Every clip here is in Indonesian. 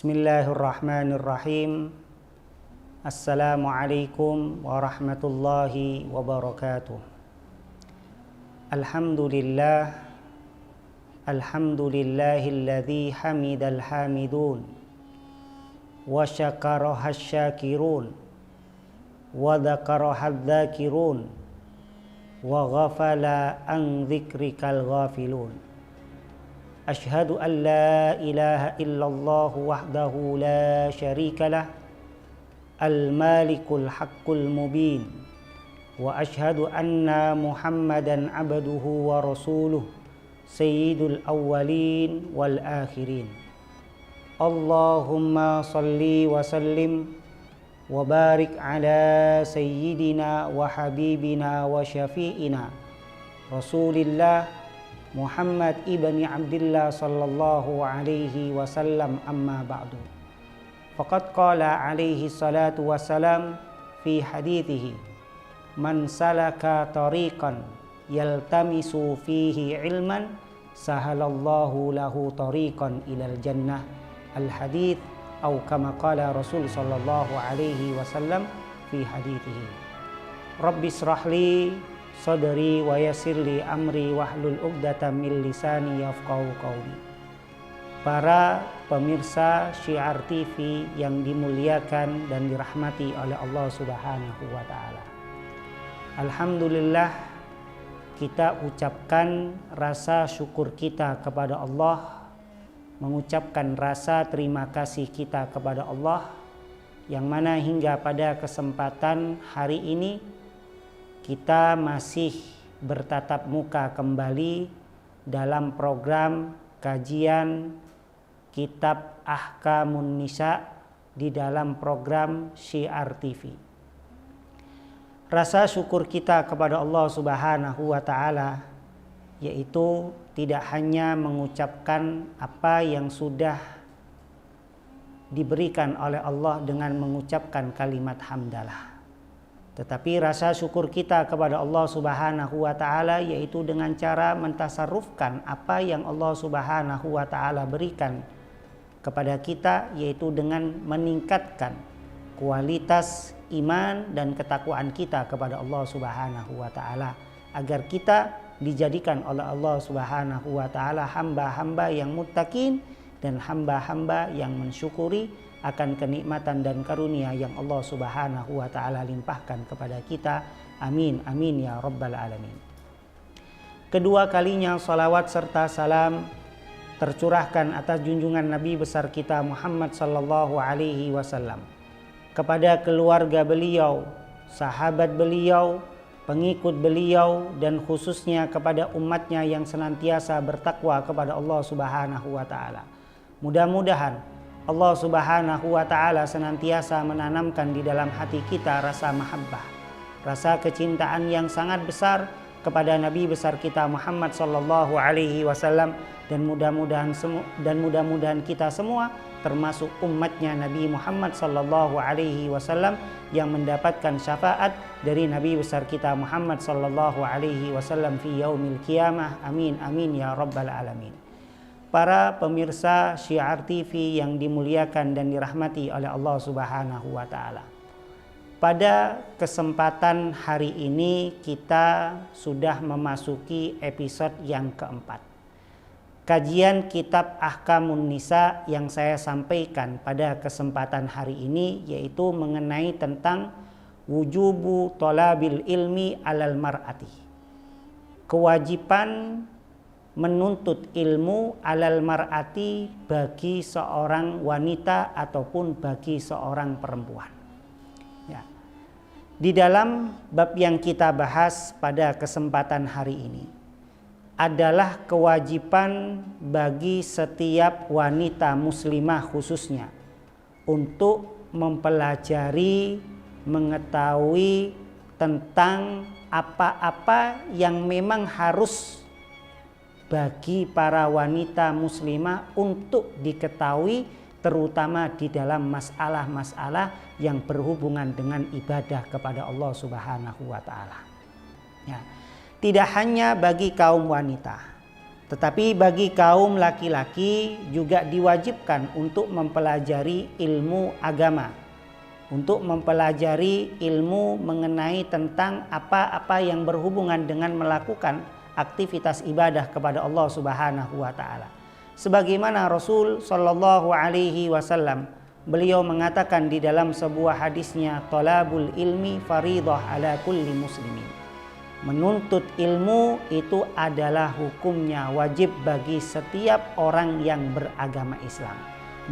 Bismillahirrahmanirrahim. Assalamualaikum warahmatullahi wabarakatuh. Alhamdulillah. Alhamdulillahilladzi hamidal hamidun wa syakaraha syakirun wa dzakaraha dzakirun wa ghafala an dzikrikal ghafilun. Ashhadu an la ilaha illallah wahdahu la syarika lah al-malikul haqqul mubin wa ashhadu anna Muhammadan abduhu wa rasuluh sayyidul awwalin wal akhirin. Allahumma salli wa sallim wa barik ala sayyidina wa habibina wa syafi'ina Rasulillah Muhammad ibni Abdillah sallallahu alaihi wasallam, amma ba'du. Faqad qala alaihi salatu wassalam fi hadithihi, man salaka tariqan yaltamisu fihi ilman sahalallahu lahu tariqan ilal jannah. Al-hadith atau kama qala Rasul sallallahu alaihi wasallam fi hadithihi. Rabbi israhli sadri wa yassirli amri wahlul 'uqdatam min lisani yafqahu qawli. Para pemirsa Syiar TV yang dimuliakan dan dirahmati oleh Allah Subhanahu wa taala. Alhamdulillah, kita ucapkan rasa syukur kita kepada Allah, mengucapkan rasa terima kasih kita kepada Allah, yang mana hingga pada kesempatan hari ini kita masih bertatap muka kembali dalam program kajian Kitab Ahkamun Nisa di dalam program Syiar TV. Rasa syukur kita kepada Allah Subhanahu wa taala yaitu tidak hanya mengucapkan apa yang sudah diberikan oleh Allah dengan mengucapkan kalimat hamdalah, tetapi rasa syukur kita kepada Allah Subhanahu wa taala yaitu dengan cara mentasarrufkan apa yang Allah Subhanahu wa taala berikan kepada kita, yaitu dengan meningkatkan kualitas iman dan ketakwaan kita kepada Allah Subhanahu wa taala, agar kita dijadikan oleh Allah Subhanahu wa taala hamba-hamba yang muttaqin dan hamba-hamba yang mensyukuri akan kenikmatan dan karunia yang Allah Subhanahu wa taala limpahkan kepada kita. Amin amin ya rabbal alamin. Kedua kalinya salawat serta salam tercurahkan atas junjungan Nabi besar kita Muhammad sallallahu alaihi wasallam, kepada keluarga beliau, sahabat beliau, pengikut beliau, dan khususnya kepada umatnya yang senantiasa bertakwa kepada Allah Subhanahu wa taala. Mudah-mudahan Allah Subhanahu wa taala senantiasa menanamkan di dalam hati kita rasa mahabbah, rasa kecintaan yang sangat besar kepada Nabi besar kita Muhammad sallallahu alaihi wasallam, dan mudah-mudahan kita semua termasuk umatnya Nabi Muhammad sallallahu alaihi wasallam yang mendapatkan syafaat dari Nabi besar kita Muhammad sallallahu alaihi wasallam fi yaumil qiyamah. Amin amin ya rabbal alamin. Para pemirsa Syiar TV yang dimuliakan dan dirahmati oleh Allah Subhanahu wa taala. Pada kesempatan hari ini kita sudah memasuki episode yang keempat. Kajian Kitab Ahkamun Nisa yang saya sampaikan pada kesempatan hari ini yaitu mengenai tentang wujubu thalabil ilmi alal mar'ati. Kewajiban menuntut ilmu alal mar'ati bagi seorang wanita ataupun bagi seorang perempuan. Ya. Di dalam bab yang kita bahas pada kesempatan hari ini adalah kewajiban bagi setiap wanita muslimah khususnya untuk mempelajari, mengetahui tentang apa-apa yang memang harus bagi para wanita muslimah untuk diketahui, terutama di dalam masalah-masalah yang berhubungan dengan ibadah kepada Allah Subhanahu wa taala. Ya. Tidak hanya bagi kaum wanita, Tetapi bagi kaum laki-laki juga diwajibkan untuk mempelajari ilmu agama, untuk mempelajari ilmu mengenai tentang apa-apa yang berhubungan dengan melakukan aktivitas ibadah kepada Allah Subhanahu wa taala. Sebagaimana Rasul sallallahu alaihi wasallam beliau mengatakan di dalam sebuah hadisnya, talabul ilmi faridah ala kulli muslimin. Menuntut ilmu itu adalah hukumnya wajib bagi setiap orang yang beragama Islam.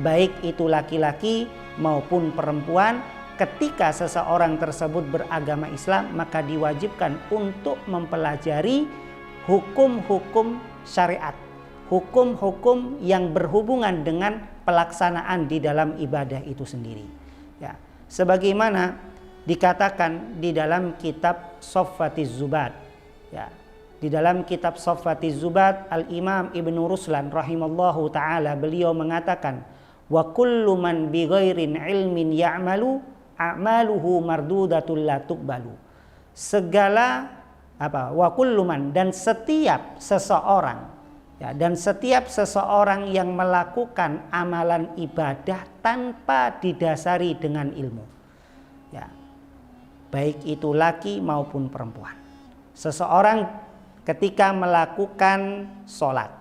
Baik itu laki-laki maupun perempuan, ketika seseorang tersebut beragama Islam maka diwajibkan untuk mempelajari hukum-hukum syariat, hukum-hukum yang berhubungan dengan pelaksanaan di dalam ibadah itu sendiri. Ya, sebagaimana dikatakan di dalam kitab Saffatiz Zubat. Ya, di dalam kitab Saffatiz Zubat, Al-Imam Ibnu Ruslan rahimallahu taala beliau mengatakan, wa kullu man bi ghairin ilmin ya'malu a'maluhu mardudatul la tuqbalu. Segala wa kullu man, dan setiap seseorang, ya, dan setiap seseorang yang melakukan amalan ibadah tanpa didasari dengan ilmu, ya, baik itu laki maupun perempuan. Seseorang ketika melakukan sholat,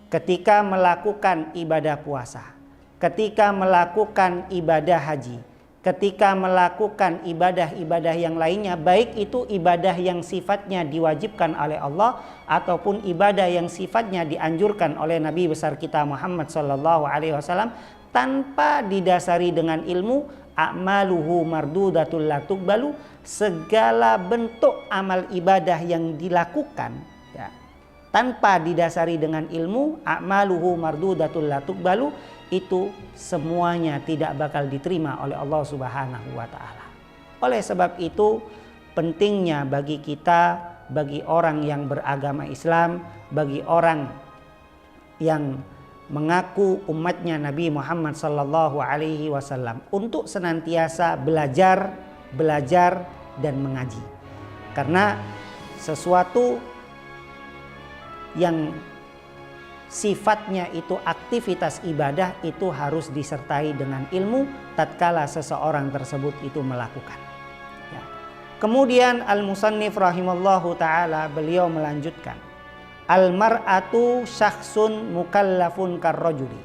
ketika melakukan ibadah puasa, ketika melakukan ibadah haji, ketika melakukan ibadah-ibadah yang lainnya, baik itu ibadah yang sifatnya diwajibkan oleh Allah ataupun ibadah yang sifatnya dianjurkan oleh Nabi besar kita Muhammad SAW, tanpa didasari dengan ilmu, a'maluhu mardudatul la tuqbalu, segala bentuk amal ibadah yang dilakukan, ya, tanpa didasari dengan ilmu, a'maluhu mardudatul la tuqbalu, itu semuanya tidak bakal diterima oleh Allah Subhanahu wa taala. Oleh sebab itu pentingnya bagi kita, bagi orang yang beragama Islam, bagi orang yang mengaku umatnya Nabi Muhammad sallallahu alaihi wasallam, untuk senantiasa belajar dan mengaji. Karena sesuatu yang sifatnya itu aktivitas ibadah itu harus disertai dengan ilmu tatkala seseorang tersebut itu melakukan. Ya. Kemudian al-musannif rahimallahu taala beliau melanjutkan, al-mar'atu syakhsun mukallafun karrajuli.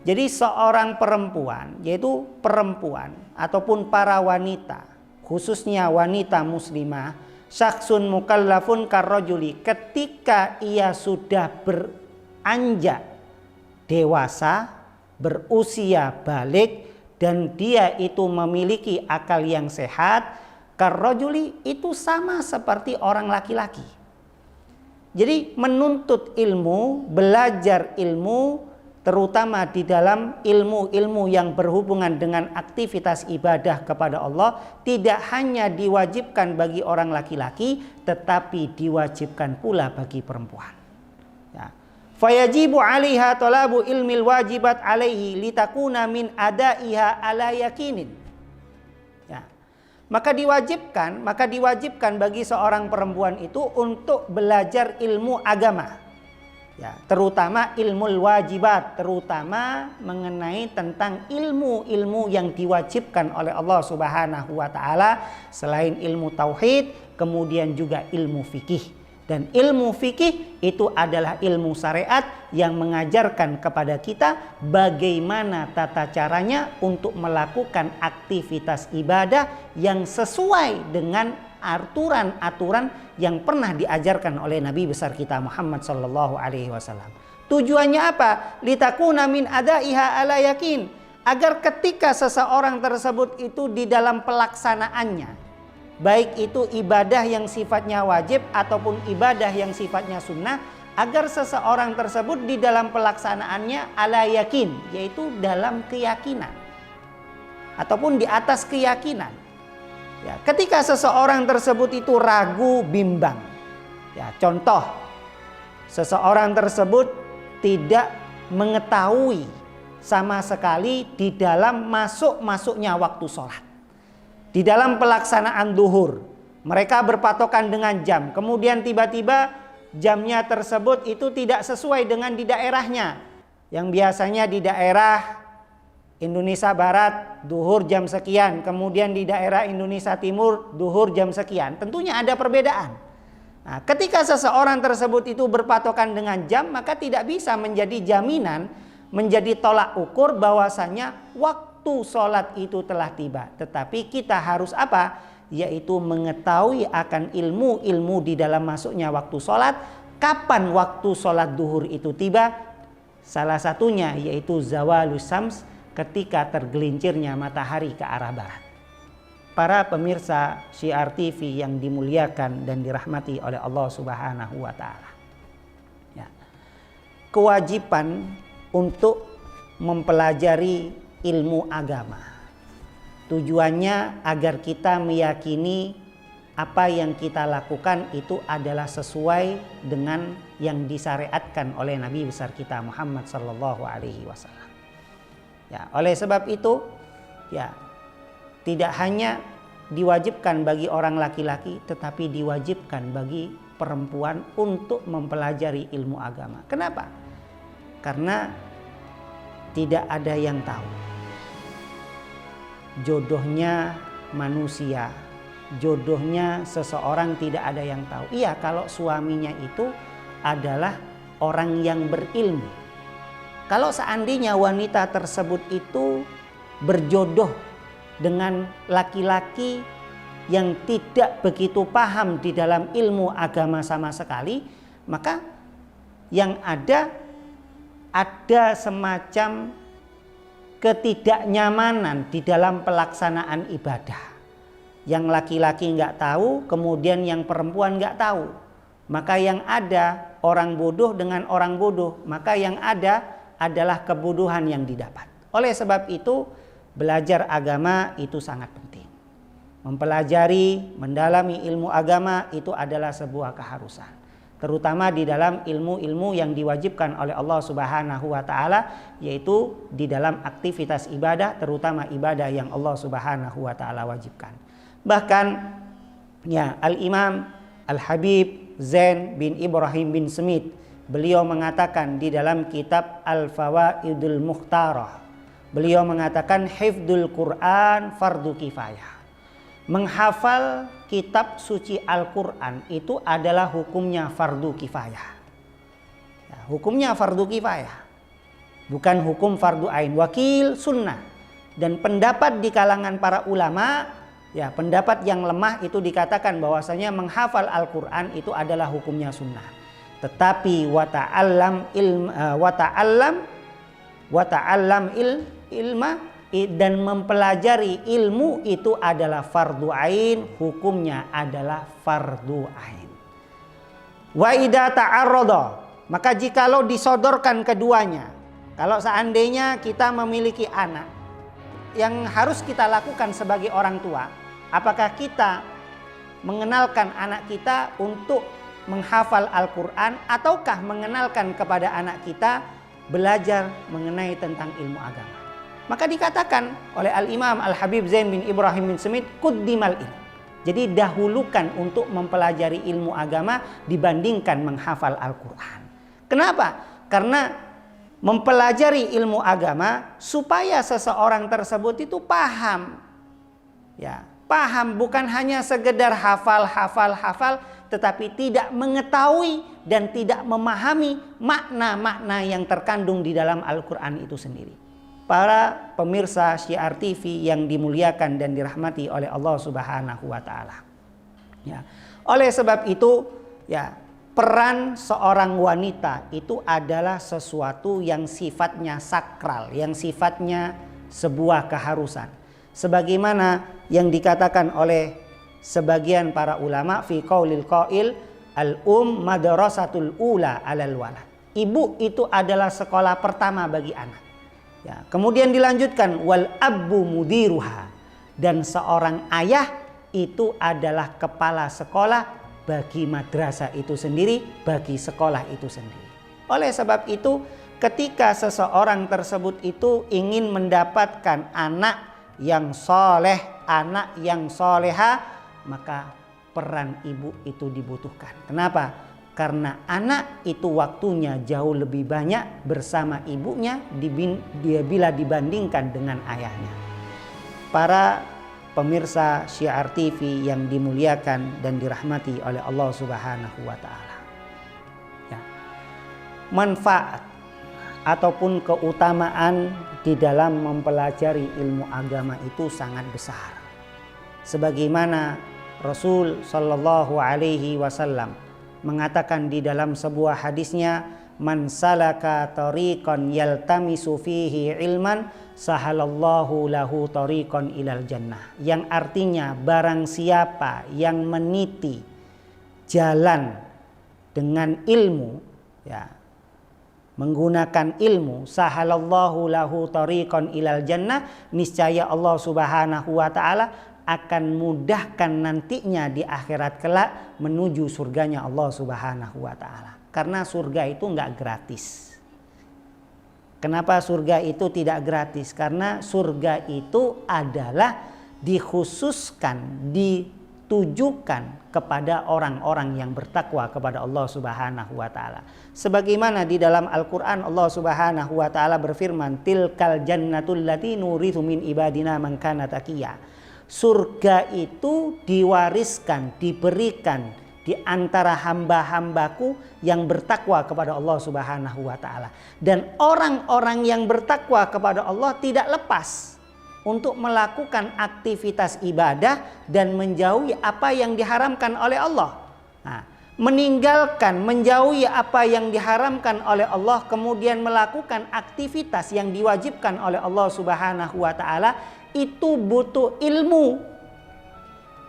Jadi seorang perempuan, yaitu perempuan ataupun para wanita, khususnya wanita muslimah, syakhsun mukallafun karrajuli, ketika ia sudah beranjak dewasa, berusia balik, dan dia itu memiliki akal yang sehat, karrajuli, itu sama seperti orang laki-laki. Jadi menuntut ilmu, belajar ilmu, terutama di dalam ilmu-ilmu yang berhubungan dengan aktivitas ibadah kepada Allah, tidak hanya diwajibkan bagi orang laki-laki, tetapi diwajibkan pula bagi perempuan. Ya. Fayajibu 'alaiha talabu ilmil wajibat 'alaihi litakuna min adaiha ala yakinin. Ya. Maka diwajibkan bagi seorang perempuan itu untuk belajar ilmu agama. Ya, terutama ilmu wajibat, terutama mengenai tentang ilmu-ilmu yang diwajibkan oleh Allah Subhanahu wa taala, selain ilmu tauhid, kemudian juga ilmu fikih. Dan ilmu fikih itu adalah ilmu syariat yang mengajarkan kepada kita bagaimana tata caranya untuk melakukan aktivitas ibadah yang sesuai dengan aturan-aturan yang pernah diajarkan oleh Nabi besar kita Muhammad sallallahu alaihi wasallam. Tujuannya apa? Litakuna min adaiha ala yakin, agar ketika seseorang tersebut itu di dalam pelaksanaannya, baik itu ibadah yang sifatnya wajib ataupun ibadah yang sifatnya sunnah, agar seseorang tersebut di dalam pelaksanaannya ala yakin, yaitu dalam keyakinan ataupun di atas keyakinan. Ya, ketika seseorang tersebut itu ragu, bimbang, ya, contoh seseorang tersebut tidak mengetahui sama sekali di dalam masuknya waktu sholat, di dalam pelaksanaan duhur mereka berpatokan dengan jam, kemudian tiba-tiba jamnya tersebut itu tidak sesuai dengan di daerahnya. Yang biasanya di daerah Indonesia Barat duhur jam sekian, kemudian di daerah Indonesia Timur duhur jam sekian. Tentunya ada perbedaan. Nah, ketika seseorang tersebut itu berpatokan dengan jam, maka tidak bisa menjadi jaminan, menjadi tolak ukur bahwasanya waktu sholat itu telah tiba. Tetapi kita harus apa? Yaitu mengetahui akan ilmu-ilmu di dalam masuknya waktu sholat. Kapan waktu sholat duhur itu tiba? Salah satunya yaitu zawalus syams, ketika tergelincirnya matahari ke arah barat. Para pemirsa Syiar TV yang dimuliakan dan dirahmati oleh Allah Subhanahu wa Ta'ala. Ya. Kewajiban untuk mempelajari ilmu agama. Tujuannya agar kita meyakini apa yang kita lakukan itu adalah sesuai dengan yang disyariatkan oleh Nabi besar kita Muhammad sallallahu alaihi wasallam. Ya, oleh sebab itu, ya, tidak hanya diwajibkan bagi orang laki-laki, tetapi diwajibkan bagi perempuan untuk mempelajari ilmu agama. Kenapa? Karena tidak ada yang tahu jodohnya manusia, jodohnya seseorang, tidak ada yang tahu. Iya, kalau suaminya itu adalah orang yang berilmu. Kalau seandainya wanita tersebut itu berjodoh dengan laki-laki yang tidak begitu paham di dalam ilmu agama sama sekali, maka yang ada semacam ketidaknyamanan di dalam pelaksanaan ibadah. Yang laki-laki nggak tahu, kemudian yang perempuan nggak tahu. Maka yang ada orang bodoh dengan orang bodoh, maka yang ada adalah kebodohan yang didapat. Oleh sebab itu, belajar agama itu sangat penting. Mempelajari, mendalami ilmu agama itu adalah sebuah keharusan. Terutama di dalam ilmu-ilmu yang diwajibkan oleh Allah Subhanahu wa Ta'ala, yaitu di dalam aktivitas ibadah, terutama ibadah yang Allah Subhanahu wa Ta'ala wajibkan. Bahkan ya, Al-Imam Al-Habib Zain bin Ibrahim bin Smith, beliau mengatakan di dalam kitab Al-Fawaidul Mukhtarah, beliau mengatakan hifdzul Quran fardu kifayah. Menghafal kitab suci Al-Quran itu adalah hukumnya fardu kifayah. Ya, hukumnya fardu kifayah, bukan hukum fardu ain, wakil sunnah. Dan pendapat di kalangan para ulama, ya, pendapat yang lemah itu dikatakan bahwasanya menghafal Al-Quran itu adalah hukumnya sunnah. Tetapi ilma dan mempelajari ilmu itu adalah fardu ain, hukumnya adalah fardu ain. Wa idza ta'arrada, maka jikalau disodorkan keduanya, kalau seandainya kita memiliki anak, yang harus kita lakukan sebagai orang tua, apakah kita mengenalkan anak kita untuk menghafal Al-Quran, ataukah mengenalkan kepada anak kita belajar mengenai tentang ilmu agama? Maka dikatakan oleh Al-Imam Al-Habib Zain bin Ibrahim bin Smith, quddimal ilm. Jadi dahulukan untuk mempelajari ilmu agama dibandingkan menghafal Al-Quran. Kenapa? Karena mempelajari ilmu agama supaya seseorang tersebut itu paham. Ya, paham, bukan hanya sekedar hafal, tetapi tidak mengetahui dan tidak memahami makna-makna yang terkandung di dalam Al-Quran itu sendiri. Para pemirsa Syiar TV yang dimuliakan dan dirahmati oleh Allah Subhanahu wa Ta'ala. Ya. Oleh sebab itu, ya, peran seorang wanita itu adalah sesuatu yang sifatnya sakral, yang sifatnya sebuah keharusan. Sebagaimana yang dikatakan oleh sebagian para ulama fi qaulil qail, madrasatul ula alal walad. Ibu itu adalah sekolah pertama bagi anak. Ya, kemudian dilanjutkan wal abbu mudiruha, dan seorang ayah itu adalah kepala sekolah bagi madrasah itu sendiri, bagi sekolah itu sendiri. Oleh sebab itu, ketika seseorang tersebut itu ingin mendapatkan anak yang soleh, anak yang soleha, maka peran ibu itu dibutuhkan. Kenapa? Karena anak itu waktunya jauh lebih banyak bersama ibunya bila dibandingkan dengan ayahnya. Para pemirsa Syiar TV yang dimuliakan dan dirahmati oleh Allah Subhanahu wa taala. Ya. Manfaat ataupun keutamaan di dalam mempelajari ilmu agama itu sangat besar. Sebagaimana Rasul sallallahu alaihi wasallam mengatakan di dalam sebuah hadisnya, man salaka tariqan yaltamisu fihi ilman sahalallahu lahu tariqan ilal jannah, yang artinya barang siapa yang meniti jalan dengan ilmu, ya, menggunakan ilmu, sahalallahu lahu tariqan ilal jannah, niscaya Allah Subhanahu wa taala akan mudahkan nantinya di akhirat kelak menuju surganya Allah Subhanahu wa taala. Karena surga itu enggak gratis. Kenapa surga itu tidak gratis? Karena surga itu adalah dikhususkan, ditujukan kepada orang-orang yang bertakwa kepada Allah Subhanahu wa taala. Sebagaimana di dalam Al-Qur'an Allah Subhanahu wa taala berfirman, tilkal jannatul lati nurithu min ibadina man kana taqiyya. Surga itu diwariskan, diberikan di antara hamba-hambaku yang bertakwa kepada Allah Subhanahu wa taala. Dan orang-orang yang bertakwa kepada Allah tidak lepas untuk melakukan aktivitas ibadah dan menjauhi apa yang diharamkan oleh Allah. Nah, meninggalkan, menjauhi apa yang diharamkan oleh Allah, kemudian melakukan aktivitas yang diwajibkan oleh Allah Subhanahu wa taala, itu butuh ilmu.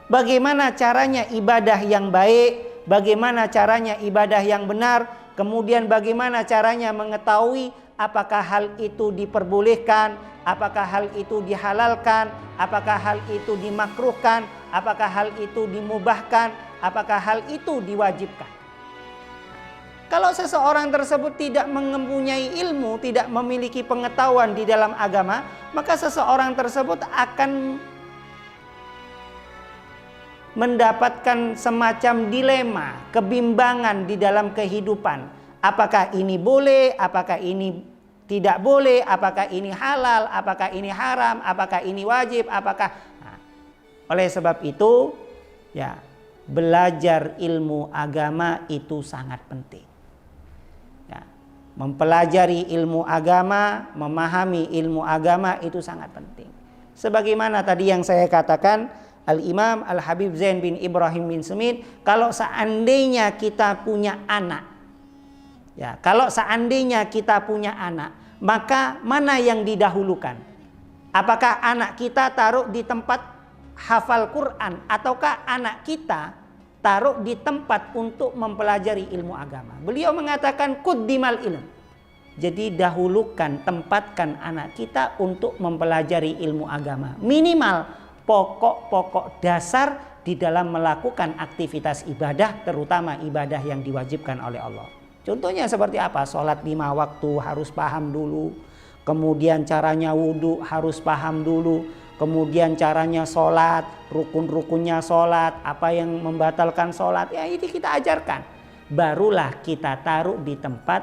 Bagaimana caranya ibadah yang baik, bagaimana caranya ibadah yang benar, kemudian bagaimana caranya mengetahui apakah hal itu diperbolehkan, apakah hal itu dihalalkan, apakah hal itu dimakruhkan, apakah hal itu dimubahkan, apakah hal itu diwajibkan. Kalau seseorang tersebut tidak mempunyai ilmu, tidak memiliki pengetahuan di dalam agama, maka seseorang tersebut akan mendapatkan semacam dilema, kebimbangan di dalam kehidupan. Apakah ini boleh, apakah ini tidak boleh, apakah ini halal, apakah ini haram, apakah ini wajib, apakah... Nah, oleh sebab itu, ya, belajar ilmu agama itu sangat penting. Mempelajari ilmu agama, memahami ilmu agama itu sangat penting. Sebagaimana tadi yang saya katakan, Al-Imam Al-Habib Zain bin Ibrahim bin Semit, kalau seandainya kita punya anak, ya, kalau seandainya kita punya anak, maka mana yang didahulukan? Apakah anak kita taruh di tempat hafal Quran, ataukah anak kita taruh di tempat untuk mempelajari ilmu agama? Beliau mengatakan quddimal ilm. Jadi dahulukan, tempatkan anak kita untuk mempelajari ilmu agama. Minimal pokok-pokok dasar di dalam melakukan aktivitas ibadah, terutama ibadah yang diwajibkan oleh Allah. Contohnya seperti apa? Sholat 5 waktu harus paham dulu. Kemudian caranya wudhu harus paham dulu. Kemudian caranya sholat, rukun-rukunnya sholat, apa yang membatalkan sholat, ya ini kita ajarkan. Barulah kita taruh di tempat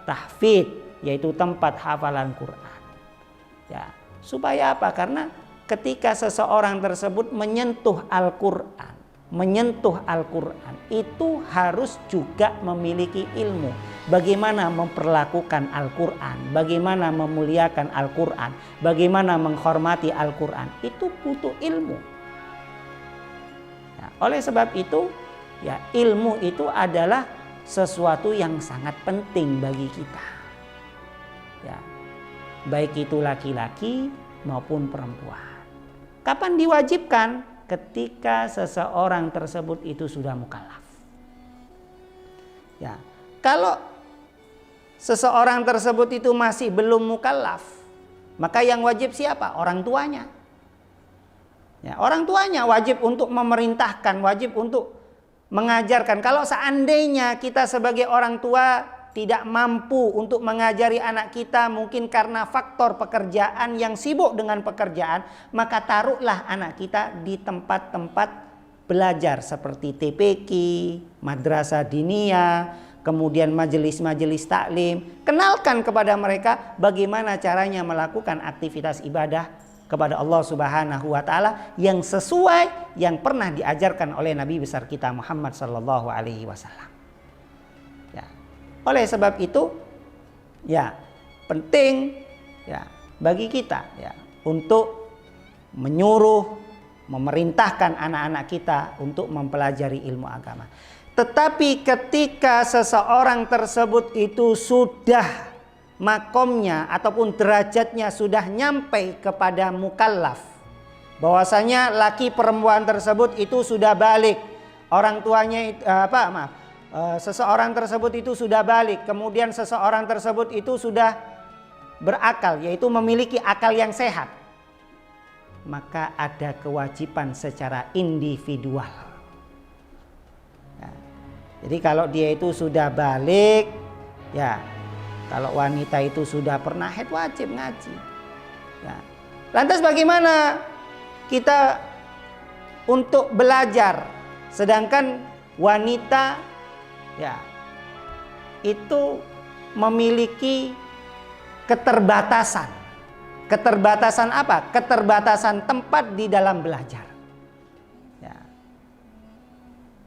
tahfidz, yaitu tempat hafalan Quran. Ya, supaya apa? Karena ketika seseorang tersebut menyentuh Al-Quran, itu harus juga memiliki ilmu. Bagaimana memperlakukan Al-Quran, bagaimana memuliakan Al-Quran, bagaimana menghormati Al-Quran, itu butuh ilmu. Nah, oleh sebab itu, ya, ilmu itu adalah sesuatu yang sangat penting bagi kita. Ya, baik itu laki-laki maupun perempuan. Kapan diwajibkan? Ketika seseorang tersebut itu sudah mukallaf. Ya, kalau seseorang tersebut itu masih belum mukallaf, maka yang wajib siapa? Orang tuanya. Ya, orang tuanya wajib untuk memerintahkan, wajib untuk mengajarkan. Kalau seandainya kita sebagai orang tua tidak mampu untuk mengajari anak kita, mungkin karena faktor pekerjaan yang sibuk dengan pekerjaan, maka taruhlah anak kita di tempat-tempat belajar seperti TPQ, madrasah diniyah, kemudian majelis-majelis taklim. Kenalkan kepada mereka bagaimana caranya melakukan aktivitas ibadah kepada Allah Subhanahu wa taala yang sesuai yang pernah diajarkan oleh Nabi besar kita Muhammad sallallahu alaihi wasallam. Ya. Oleh sebab itu ya penting ya bagi kita ya untuk menyuruh, memerintahkan anak-anak kita untuk mempelajari ilmu agama. Tetapi ketika seseorang tersebut itu sudah makomnya ataupun derajatnya sudah nyampe kepada mukallaf, bahwasanya laki perempuan tersebut itu sudah balik, orang tuanya seseorang tersebut itu sudah balik, kemudian seseorang tersebut itu sudah berakal, yaitu memiliki akal yang sehat, maka ada kewajiban secara individual. Ya. Jadi kalau dia itu sudah balik, ya kalau wanita itu sudah pernah haid wajib ngaji. Ya. Lantas bagaimana kita untuk belajar, sedangkan wanita ya itu memiliki keterbatasan. Keterbatasan apa? Keterbatasan tempat di dalam belajar. Ya.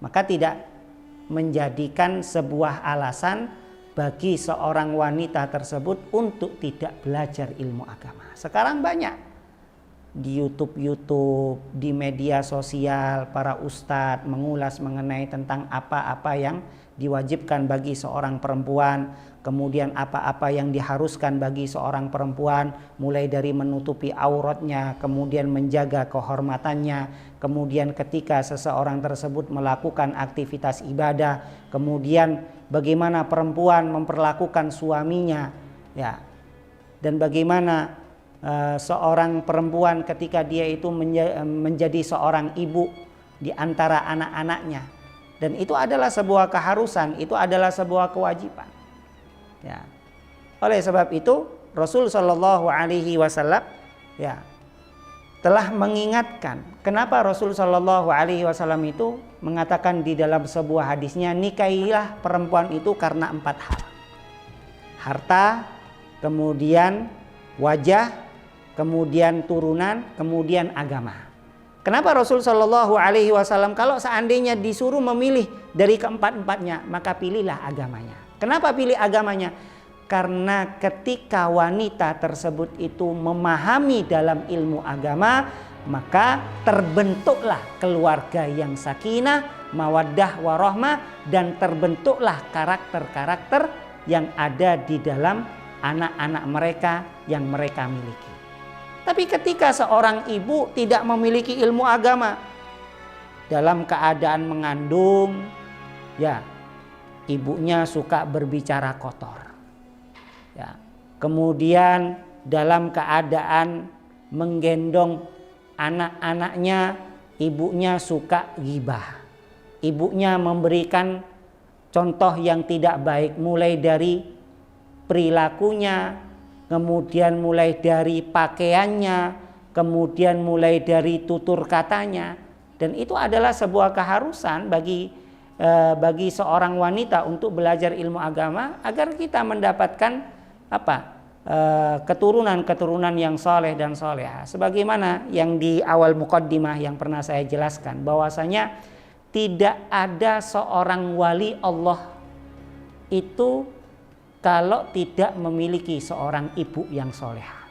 Maka tidak menjadikan sebuah alasan bagi seorang wanita tersebut untuk tidak belajar ilmu agama. Sekarang banyak di YouTube, di media sosial, para ustadz mengulas mengenai tentang apa-apa yang diwajibkan bagi seorang perempuan, kemudian apa-apa yang diharuskan bagi seorang perempuan, mulai dari menutupi auratnya, kemudian menjaga kehormatannya, kemudian ketika seseorang tersebut melakukan aktivitas ibadah, kemudian bagaimana perempuan memperlakukan suaminya, ya, dan bagaimana seorang perempuan ketika dia itu menjadi seorang ibu di antara anak-anaknya. Dan itu adalah sebuah keharusan, itu adalah sebuah kewajiban. Ya. Oleh sebab itu Rasul Shallallahu Alaihi Wasallam ya telah mengingatkan. Kenapa Rasul Shallallahu Alaihi Wasallam itu mengatakan di dalam sebuah hadisnya, nikahilah perempuan itu karena 4 hal: harta, kemudian wajah, kemudian turunan, kemudian agama. Kenapa Rasul Shallallahu Alaihi Wasallam kalau seandainya disuruh memilih dari keempat-empatnya, maka pilihlah agamanya. Kenapa pilih agamanya? Karena ketika wanita tersebut itu memahami dalam ilmu agama, maka terbentuklah keluarga yang sakinah, mawaddah warahmah, dan terbentuklah karakter-karakter yang ada di dalam anak-anak mereka yang mereka miliki. Tapi ketika seorang ibu tidak memiliki ilmu agama, dalam keadaan mengandung, ya, ibunya suka berbicara kotor. Ya. Kemudian dalam keadaan menggendong anak-anaknya, ibunya suka ghibah. Ibunya memberikan contoh yang tidak baik, mulai dari perilakunya, kemudian mulai dari pakaiannya, kemudian mulai dari tutur katanya. Dan itu adalah sebuah keharusan bagi seorang wanita untuk belajar ilmu agama agar kita mendapatkan keturunan-keturunan yang soleh dan soleha. Sebagaimana yang di awal muqaddimah yang pernah saya jelaskan, bahwasanya tidak ada seorang wali Allah itu kalau tidak memiliki seorang ibu yang soleha.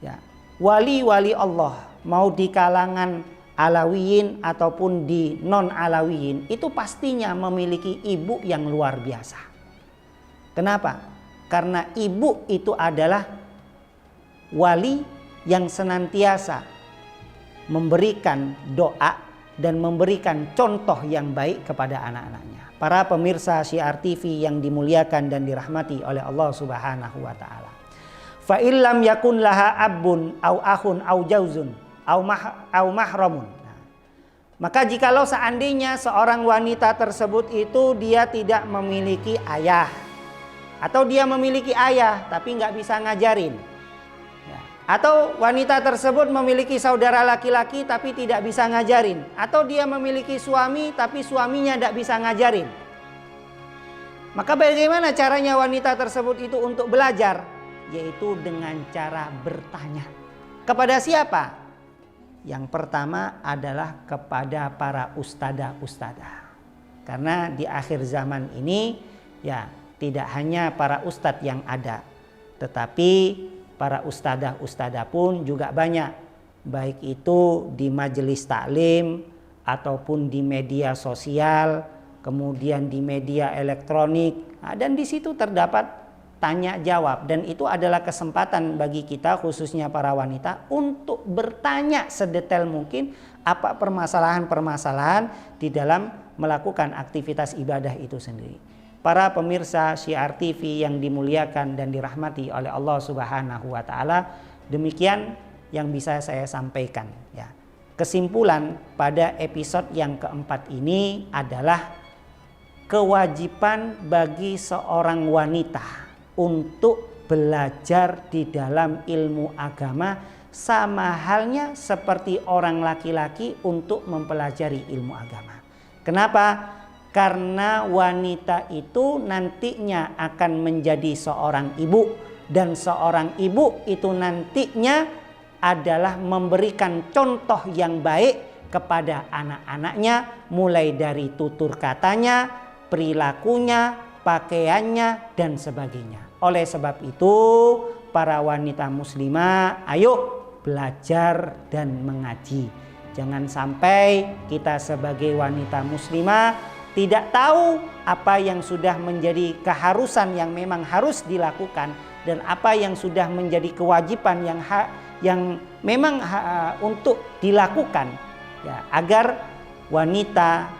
Ya. Wali-wali Allah mau di kalangan Alawiyin ataupun di non-Alawiyin itu pastinya memiliki ibu yang luar biasa. Kenapa? Karena ibu itu adalah wali yang senantiasa memberikan doa dan memberikan contoh yang baik kepada anak-anaknya. Para pemirsa Syiar TV yang dimuliakan dan dirahmati oleh Allah Subhanahu wa taala. Fa illam yakun laha abun au akhun au jauzun au mahramun. Maka jikalau seandainya seorang wanita tersebut itu dia tidak memiliki ayah, atau dia memiliki ayah tapi nggak bisa ngajarin, ya, Atau wanita tersebut memiliki saudara laki-laki tapi tidak bisa ngajarin. Atau dia memiliki suami tapi suaminya tidak bisa ngajarin. Maka bagaimana caranya wanita tersebut itu untuk belajar? Yaitu dengan cara bertanya. Kepada siapa? Yang pertama adalah kepada para ustadzah-ustadzah. Karena di akhir zaman ini ya tidak hanya para ustadz yang ada, tetapi para ustadzah-ustadzah pun juga banyak, baik itu di majelis taklim ataupun di media sosial, kemudian di media elektronik. Nah, dan di situ terdapat tanya jawab, dan itu adalah kesempatan bagi kita khususnya para wanita untuk bertanya sedetail mungkin apa permasalahan-permasalahan di dalam melakukan aktivitas ibadah itu sendiri. Para pemirsa Syiar TV yang dimuliakan dan dirahmati oleh Allah Subhanahu wa taala, demikian yang bisa saya sampaikan ya. Kesimpulan pada episode yang keempat ini adalah kewajiban bagi seorang wanita untuk belajar di dalam ilmu agama sama halnya seperti orang laki-laki untuk mempelajari ilmu agama. Kenapa? Karena wanita itu nantinya akan menjadi seorang ibu, dan seorang ibu itu nantinya adalah memberikan contoh yang baik kepada anak-anaknya, mulai dari tutur katanya, perilakunya, pakaiannya, dan sebagainya. Oleh sebab itu, para wanita muslimah, ayo belajar dan mengaji. Jangan sampai kita sebagai wanita muslimah tidak tahu apa yang sudah menjadi keharusan yang memang harus dilakukan, dan apa yang sudah menjadi kewajiban yang memang untuk dilakukan ya, agar wanita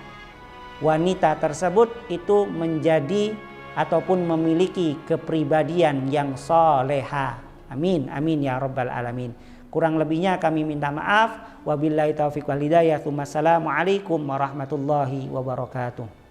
tersebut itu menjadi ataupun memiliki kepribadian yang soleha. Amin, amin ya rabbal alamin. Kurang lebihnya kami minta maaf. Wabillahi taufiq wal hidayah. Assalamualaikum warahmatullahi wabarakatuh.